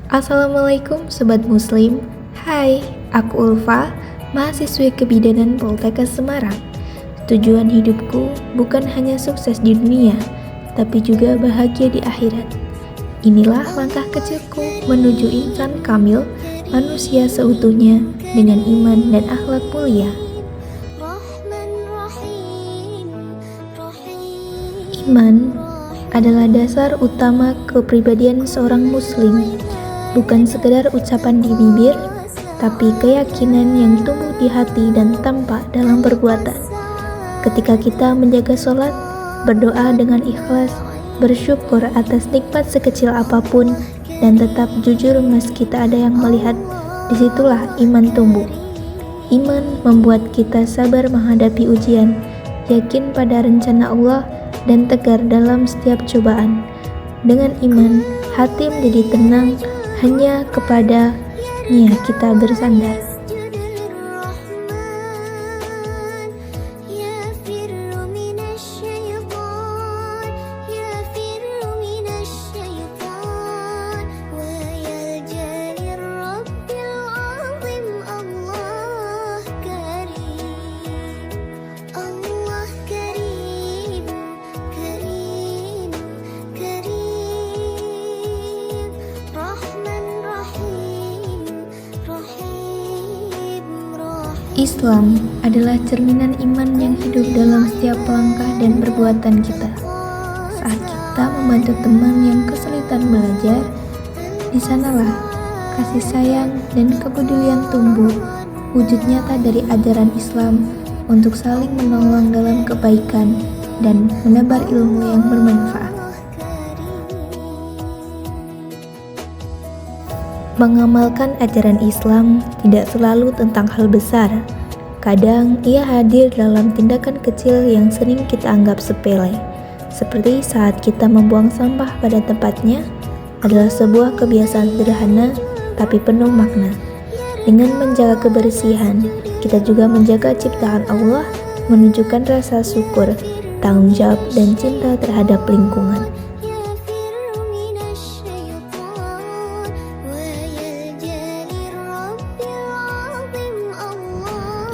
Assalamualaikum Sobat Muslim. Hai, aku Ulfa, mahasiswi kebidanan Poltekkes Semarang. Tujuan hidupku bukan hanya sukses di dunia, tapi juga bahagia di akhirat. Inilah langkah kecilku menuju insan kamil, manusia seutuhnya dengan iman dan akhlak mulia. Iman adalah dasar utama kepribadian seorang muslim. Bukan sekedar ucapan di bibir, tapi keyakinan yang tumbuh di hati dan tampak dalam perbuatan. Ketika kita menjaga sholat, berdoa dengan ikhlas, bersyukur atas nikmat sekecil apapun, dan tetap jujur meski tak ada yang melihat, disitulah iman tumbuh. Iman membuat kita sabar menghadapi ujian, yakin pada rencana Allah, dan tegar dalam setiap cobaan. Dengan iman, hati menjadi tenang, hanya kepadanya kita bersandar. Islam adalah cerminan iman yang hidup dalam setiap langkah dan perbuatan kita. Saat kita membantu teman yang kesulitan belajar, di sanalah kasih sayang dan kepedulian tumbuh, wujud nyata dari ajaran Islam untuk saling menolong dalam kebaikan dan menebar ilmu yang bermanfaat. Mengamalkan ajaran Islam tidak selalu tentang hal besar. Kadang ia hadir dalam tindakan kecil yang sering kita anggap sepele, seperti saat kita membuang sampah pada tempatnya adalah sebuah kebiasaan sederhana tapi penuh makna. Dengan menjaga kebersihan, kita juga menjaga ciptaan Allah, menunjukkan rasa syukur, tanggung jawab, dan cinta terhadap lingkungan.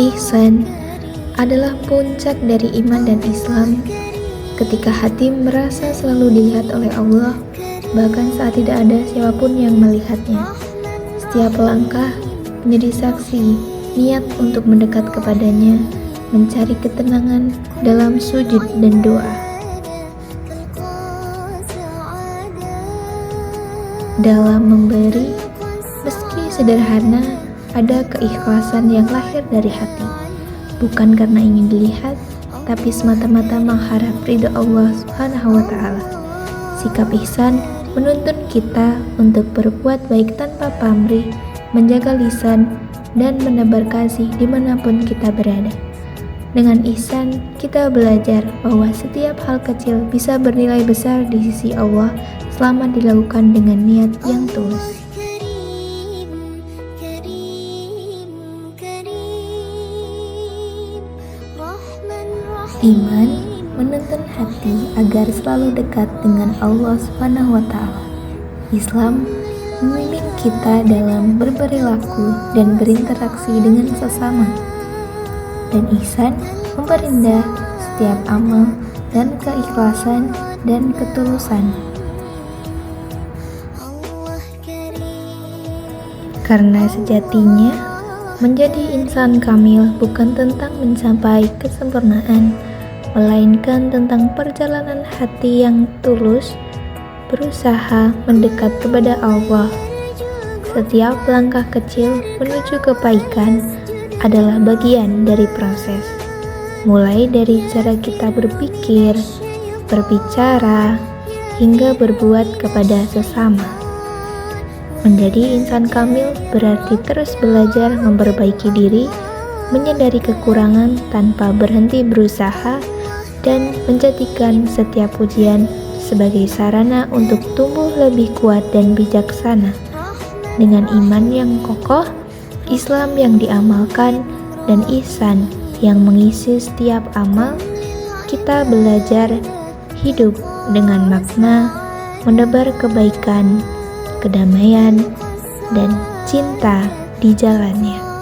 Ihsan adalah puncak dari iman dan Islam. Ketika hati merasa selalu dilihat oleh Allah, bahkan saat tidak ada siapapun yang melihatnya. Setiap langkah menjadi saksi, niat untuk mendekat kepadanya, mencari ketenangan dalam sujud dan doa. Dalam memberi, meski sederhana, ada keikhlasan yang lahir dari hati, bukan karena ingin dilihat, tapi semata-mata mengharap ridha Allah Subhanahu wa Ta'ala. Sikap ihsan menuntun kita untuk berbuat baik tanpa pamrih, menjaga lisan, dan menebar kasih dimanapun kita berada. Dengan ihsan, kita belajar bahwa setiap hal kecil bisa bernilai besar di sisi Allah selama dilakukan dengan niat yang tulus. Iman menuntun hati agar selalu dekat dengan Allah Subhanahu wa Ta'ala. Islam membimbing kita dalam berperilaku dan berinteraksi dengan sesama. Dan ihsan memperindah setiap amal dan keikhlasan dan ketulusan. Karena sejatinya, menjadi insan kamil bukan tentang mencapai kesempurnaan, melainkan tentang perjalanan hati yang tulus, berusaha mendekat kepada Allah. Setiap langkah kecil menuju kebaikan adalah bagian dari proses, mulai dari cara kita berpikir, berbicara, hingga berbuat kepada sesama. Menjadi insan kamil berarti terus belajar memperbaiki diri, menyadari kekurangan tanpa berhenti berusaha, dan menjadikan setiap ujian sebagai sarana untuk tumbuh lebih kuat dan bijaksana. Dengan iman yang kokoh, Islam yang diamalkan, dan ihsan yang mengisi setiap amal, kita belajar hidup dengan makna, menebar kebaikan, kedamaian, dan cinta di jalannya.